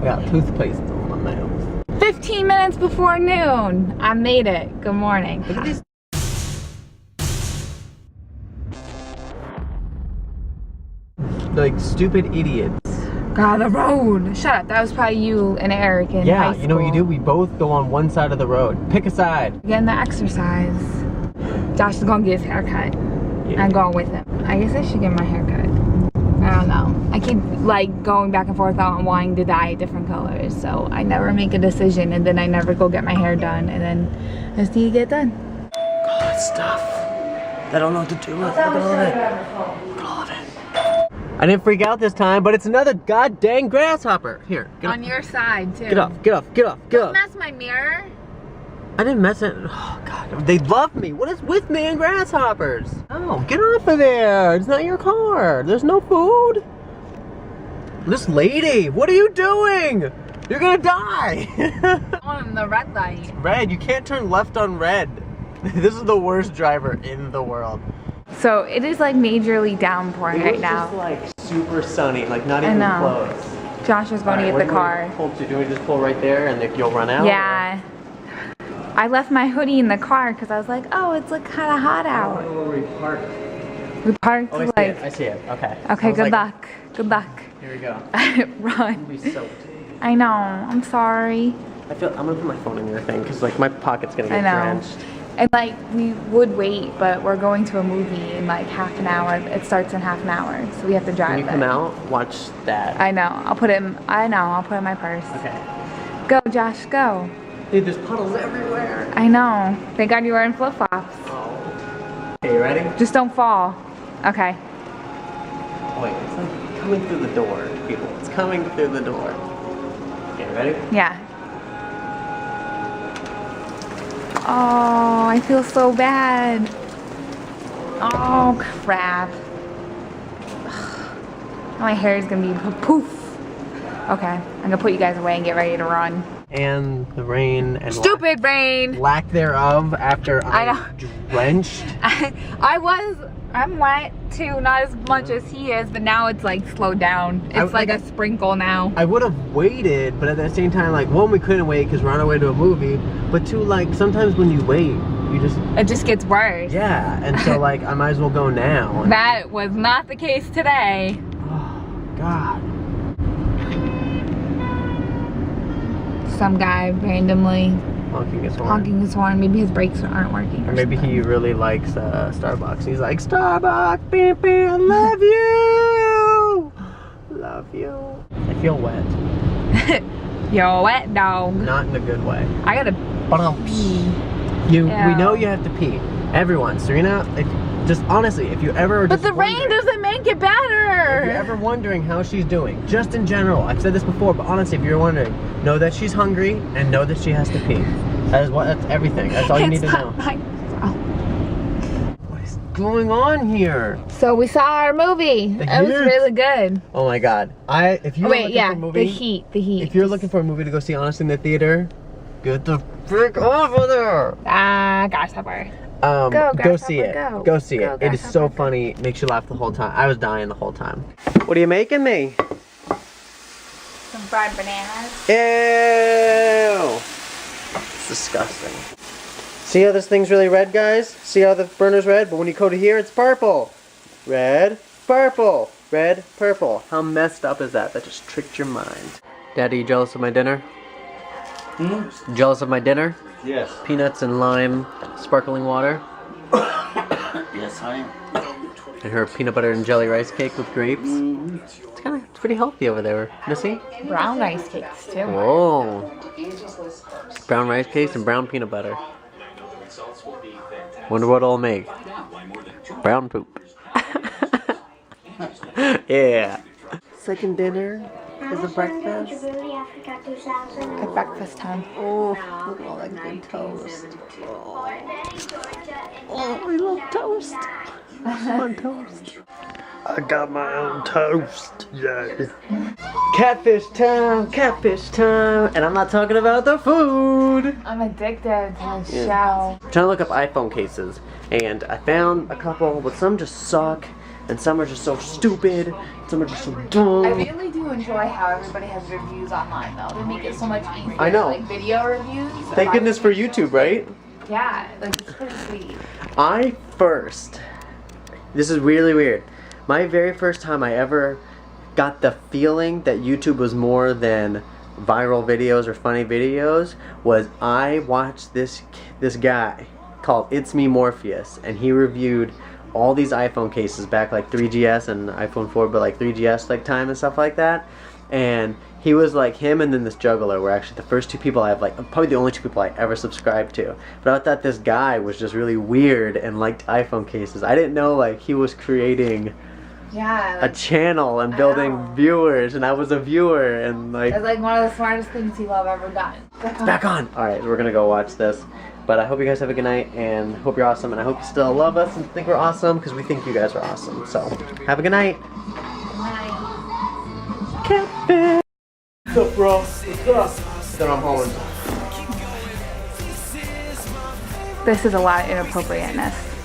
got toothpaste on my nails. 15 minutes before noon. I made it. Good morning. Look at these. Like stupid idiots. God, the road. Shut up. That was probably you and Eric in high Yeah, school. you know what you do? We both go on one side of the road. Pick a side. Getting the exercise. Josh is gonna get his haircut. Yeah. I'm going with him. I guess I should get my haircut. I don't know. I keep like going back and forth on wanting to dye different colors, so I never make a decision, and then I never go get my hair done, and then I just need to get it done. God, stuff. I don't know what to do with. Look at all of it. Look at all of it. I didn't freak out this time, but it's another god dang grasshopper. Here, get On up. your side too. Get off, get off, get off, get Don't off. mess my mirror. I didn't mess it. Oh god, they love me. What is with me and grasshoppers? Oh, get off of there. It's not your car. There's no food. This lady, what are you doing? You're gonna die. On the red light. Red, you can't turn left on red. This is the worst driver in the world. So it is like majorly downpouring right now. It's like super sunny, like not even know. close. Josh is going to get the car. Do we just pull right there and if you'll run out? Yeah. I left my hoodie in the car because I was like, oh, it's like kind of hot I don't out. know where we parked. We parked Oh, I see like. it. I see it. Okay. Okay, good like, luck. Good luck. Here we go. Run. We'll be soaked. I know. I'm sorry. I'm gonna put my phone in your thing because like my pocket's gonna I get know. drenched. And like we would wait, but we're going to a movie in like half an hour. It starts in half an hour, so we have to drive. When you come out, watch that. I know. I'll put it. I'll put it in my purse. Okay. Go, Josh. Go. Dude, there's puddles everywhere. I know. Thank God you were in flip flops. Oh. Okay, you ready? Just don't fall. Okay. Wait, it's like coming through the door, people. It's coming through the door. Okay, ready? Yeah. Oh, I feel so bad. Oh, crap. Ugh. My hair is gonna be poof. Okay, I'm gonna put you guys away and get ready to run. And the rain and Stupid rain. lack thereof after I know. I'm drenched. I'm wet too, not as much as he is, but now it's like slowed down. It's like a sprinkle now. I would have waited, but at the same time, like, one, we couldn't wait because we're on our way to a movie, but two, like, sometimes when you wait, It just gets worse. yeah, and so, like, I might as well go now. That was not the case today. Oh, God. Some guy randomly Honking his horn. honking his horn. Maybe his brakes aren't working. Or maybe he really likes Starbucks. He's like, Starbucks, beep, beep, I love you! Love you. I feel wet. You're a wet dog. Not in a good way. I gotta Bumps. pee. We Ew. know you have to pee. Everyone, Serena, just honestly, if you ever are But just the rain wondering- doesn't make it better. If you're ever wondering how she's doing, just in general, I've said this before, but honestly, if you're wondering, know that she's hungry and know that she has to pee. That's everything. That's all you need to know. It's not my fault. What is going on here? So we saw our movie. The It was Heat. really good. Oh my God! If you're Wait, looking yeah, for a movie, the heat. if you're looking for a movie to go see, honestly, in the theater, get the frick over there. Grasshopper. Go see it. Grasshopper, Go see Go, it. It is so Grasshopper, funny. Makes you laugh the whole time. I was dying the whole time. What are you making me? Some fried bananas. Ew! It's disgusting. See how this thing's really red, guys? See how the burner's red? But when you go to here, it's purple. Red, purple. Red, purple. How messed up is that? That just tricked your mind. Daddy, you jealous of my dinner? Hmm? Jealous of my dinner? Yes. Peanuts and lime sparkling water. Yes, I am. And her peanut butter and jelly rice cake with grapes. Mm-hmm. It's pretty healthy over there, Missy. Brown rice cakes too. Whoa. Brown rice cakes and brown peanut butter. Wonder what it'll make. Brown poop. Yeah. Second dinner is a breakfast. At breakfast time. Oh, look at all that good toast. Oh, we love toast. On toast. I got my own toast. Yeah. Catfish time, and I'm not talking about the food. I'm addicted to the Yeah. show. I'm trying to look up iPhone cases, and I found a couple, but some just suck. and some are just so stupid, some are just so I dumb. really do enjoy how everybody has reviews online though. They make it so much easier. I know. Like video reviews. Thank goodness for YouTube, right? Yeah, like it's pretty sweet. This is really weird. My very first time I ever got the feeling that YouTube was more than viral videos or funny videos was I watched this guy called It's Me Morpheus, and he reviewed all these iPhone cases back like 3GS and iPhone 4, but like 3GS like time and stuff like that. And he was like, him and then this juggler were actually the first two people I've like, probably the only two people I ever subscribed to. But I thought this guy was just really weird and liked iPhone cases. I didn't know like he was creating Yeah. a channel and building viewers, and I was a viewer, and like It's like one of the smartest things people have ever done. it's back on. All right, we're gonna go watch this. But I hope you guys have a good night, and hope you're awesome, and I hope you still love us and think we're awesome, because we think you guys are awesome. So, have a good night. Catfish. What's up, bro? What's up? Then I'm home. This is a lot of inappropriateness.